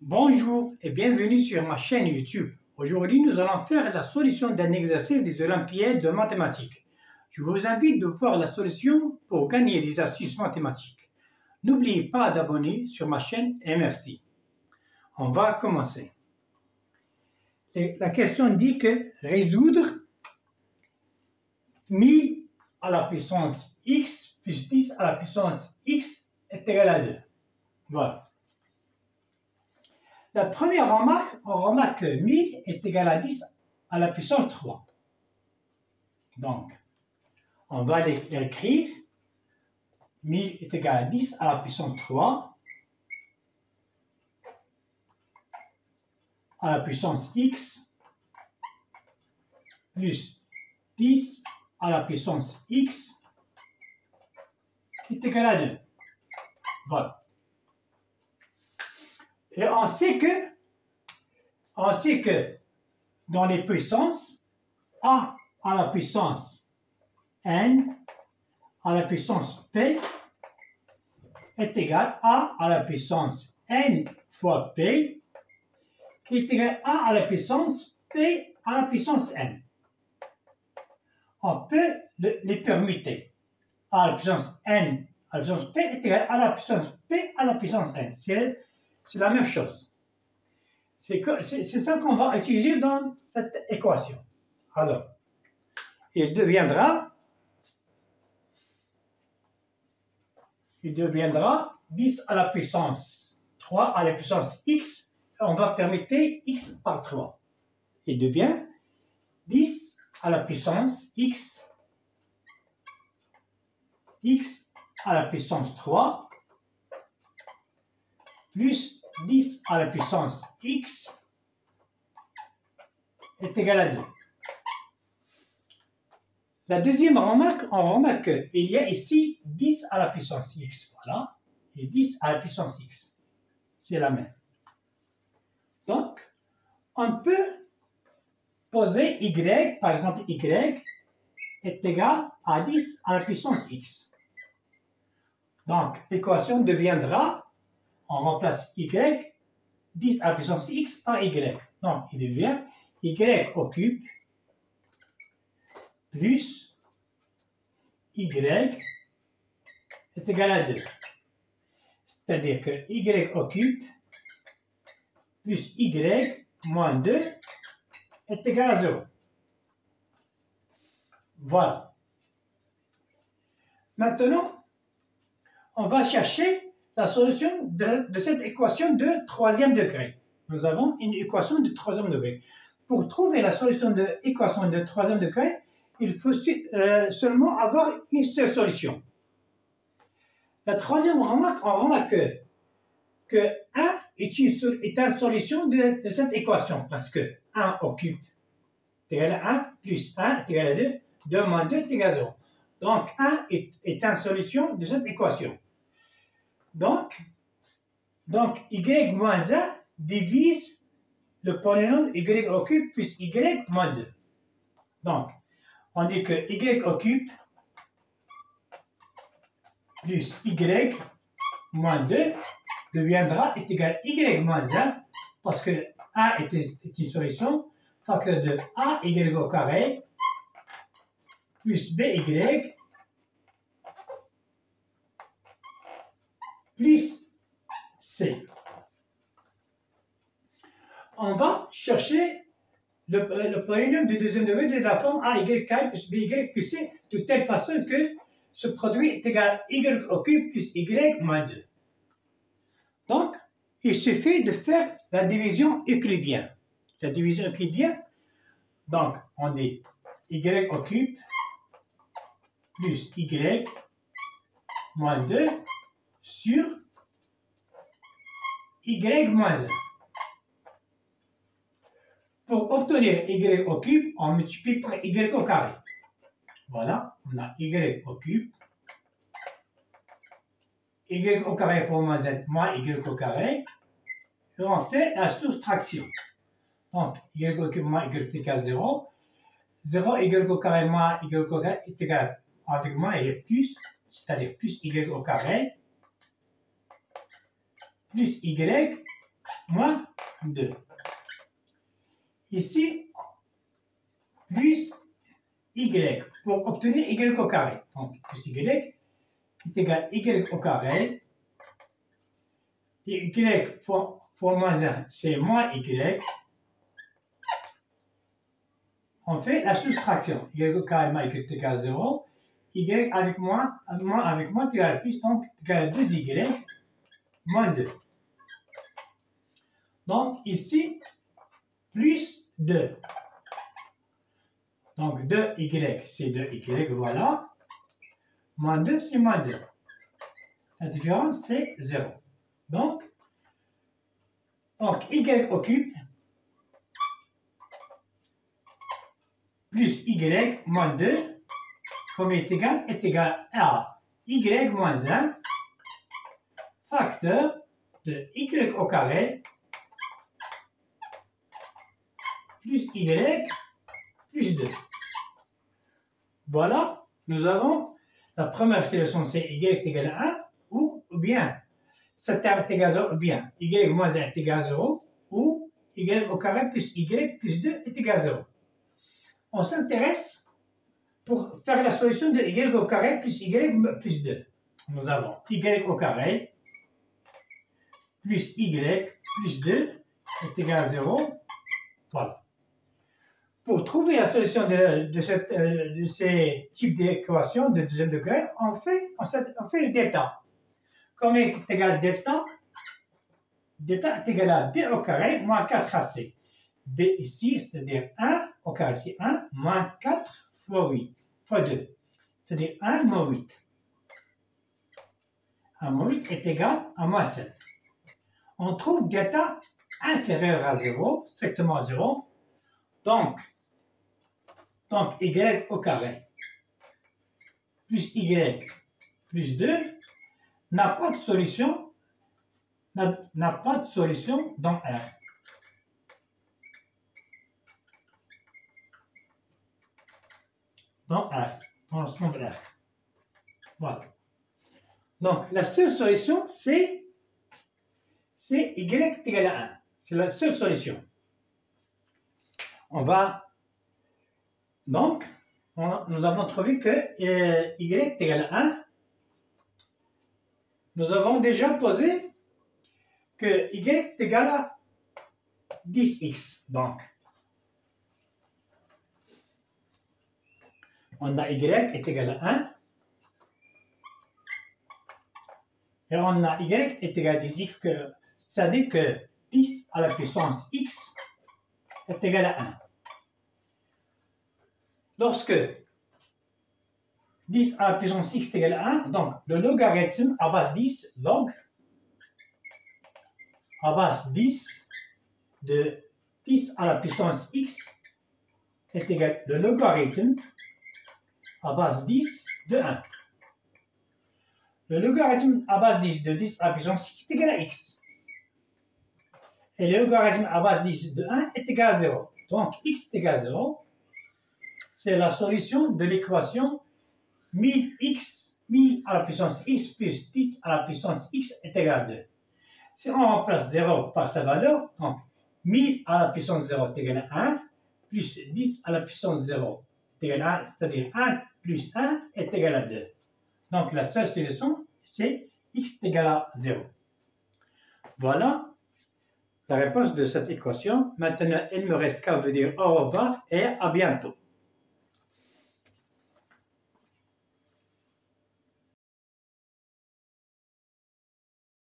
Bonjour et bienvenue sur ma chaîne YouTube. Aujourd'hui, nous allons faire la solution d'un exercice des Olympiades de mathématiques. Je vous invite de voir la solution pour gagner des astuces mathématiques. N'oubliez pas d'abonner sur ma chaîne et merci. On va commencer. La question dit que résoudre 1000 à la puissance x plus 10 à la puissance x est égal à 2. Voilà. La première remarque, on remarque que 1000 est égal à 10 à la puissance 3. Donc, on va l'écrire. 1000 est égal à 10 à la puissance 3 à la puissance x plus 10 à la puissance x qui est égal à 2. Voilà. Et on sait que dans les puissances, a à la puissance n à la puissance p est égal à la puissance n fois p qui est égal à la puissance p à la puissance n. On peut les permuter. A à la puissance n à la puissance p est égal à la puissance p à la puissance n. C'est la même chose. C'est ça qu'on va utiliser dans cette équation. Alors, il deviendra 10 à la puissance 3 à la puissance x. On va permettre x par 3. Il devient 10 à la puissance x à la puissance 3 plus 10 à la puissance x est égal à 2. La deuxième remarque, on remarque qu'il y a ici 10 à la puissance x. Voilà. Et 10 à la puissance x. C'est la même. Donc, on peut poser y, par exemple y est égal à 10 à la puissance x. Donc, l'équation deviendra, on remplace y, 10 à la puissance x par y. Donc, il devient y au cube plus y est égal à 2. C'est-à-dire que y au cube plus y moins 2 est égal à 0. Voilà. Maintenant, on va chercher la solution de cette équation de troisième degré. Nous avons une équation de troisième degré. Pour trouver la solution de l'équation de troisième degré, il faut seulement avoir une seule solution. La troisième remarque, on remarque que 1 est une solution de cette équation, parce que 1 au cube est égal à 1, plus 1 est égal à 2, 2 moins 2 est égal à 0. Donc 1 est une solution de cette équation. Donc, y moins 1 divise le polynôme y au cube plus y moins 2. Donc, on dit que y au cube plus y moins 2 deviendra est égal à y moins 1 parce que a est une solution, facteur de a y au carré plus by plus c. On va chercher le polynôme de deuxième degré de la forme a y carré plus by plus c de telle façon que ce produit est égal à y au cube plus y moins 2. Donc, il suffit de faire la division euclidienne. La division euclidienne, donc on dit y au cube plus y moins 2 sur y moins 1. Pour obtenir y au cube, on multiplie par y au carré. Voilà, on a y au cube, y au carré fois moins z moins y au carré, et on fait la soustraction. Donc, y au cube moins y est égal à 0, 0 y au carré moins y au carré est égal avec moins et plus, c'est-à-dire plus y au carré, plus y moins 2. Ici, plus y, pour obtenir y au carré. Donc, plus y est égal à y au carré. Y fois moins 1, c'est moins y. On fait la soustraction. Y au carré moins y est égal à 0. Y avec moins est égal à plus, donc égal à 2y moins 2. Donc, ici, plus 2. Donc, 2y, c'est 2y, voilà. Moins 2, c'est moins 2. La différence, c'est 0. Donc, y occupe plus y moins 2, comme est égal à y moins 1, facteur de y au carré plus y plus 2. Voilà, nous avons la première solution, c'est y est égal à 1, ou bien ce terme est égal à 0, ou bien y moins 1 est égal à 0, ou y au carré plus y plus 2 est égal à 0. On s'intéresse pour faire la solution de y au carré plus y plus 2. Nous avons y au carré plus y plus 2 est égal à 0. Voilà. Pour trouver la solution de ces types d'équations de deuxième degré, on fait le delta. Comme est égal à delta est égal à b au carré moins 4ac. b ici, c'est-à-dire 1 au carré, c'est 1 moins 4 fois 8, fois 2. C'est-à-dire 1 moins 8. 1 moins 8 est égal à moins 7. On trouve delta inférieur à 0, strictement à 0. Donc y au carré plus y plus 2 n'a pas de solution dans R. Dans le nombre R. Voilà. Donc, la seule solution, c'est y est égal à 1. C'est la seule solution. Donc, nous avons trouvé que y est égal à 1. Nous avons déjà posé que y est égal à 10x. Donc, on a y est égal à 1. Et on a y est égal à 10x, c'est-à-dire que 10 à la puissance x est égal à 1. Lorsque 10 à la puissance x est égal à 1, donc le logarithme à base 10, log, à base 10 de 10 à la puissance x est égal le logarithme à base 10 de 1. Le logarithme à base 10 de 10 à la puissance x est égal à x. Et le logarithme à base 10 de 1 est égal à 0. Donc x est égal à 0. C'est la solution de l'équation 1000x, 1000 à la puissance x plus 10 à la puissance x est égal à 2. Si on remplace 0 par sa valeur, donc 1000 à la puissance 0 est égal à 1, plus 10 à la puissance 0 est égal à 1, c'est-à-dire 1 plus 1 est égal à 2. Donc la seule solution, c'est x est égal à 0. Voilà la réponse de cette équation. Maintenant, il me reste qu'à vous dire au revoir et à bientôt.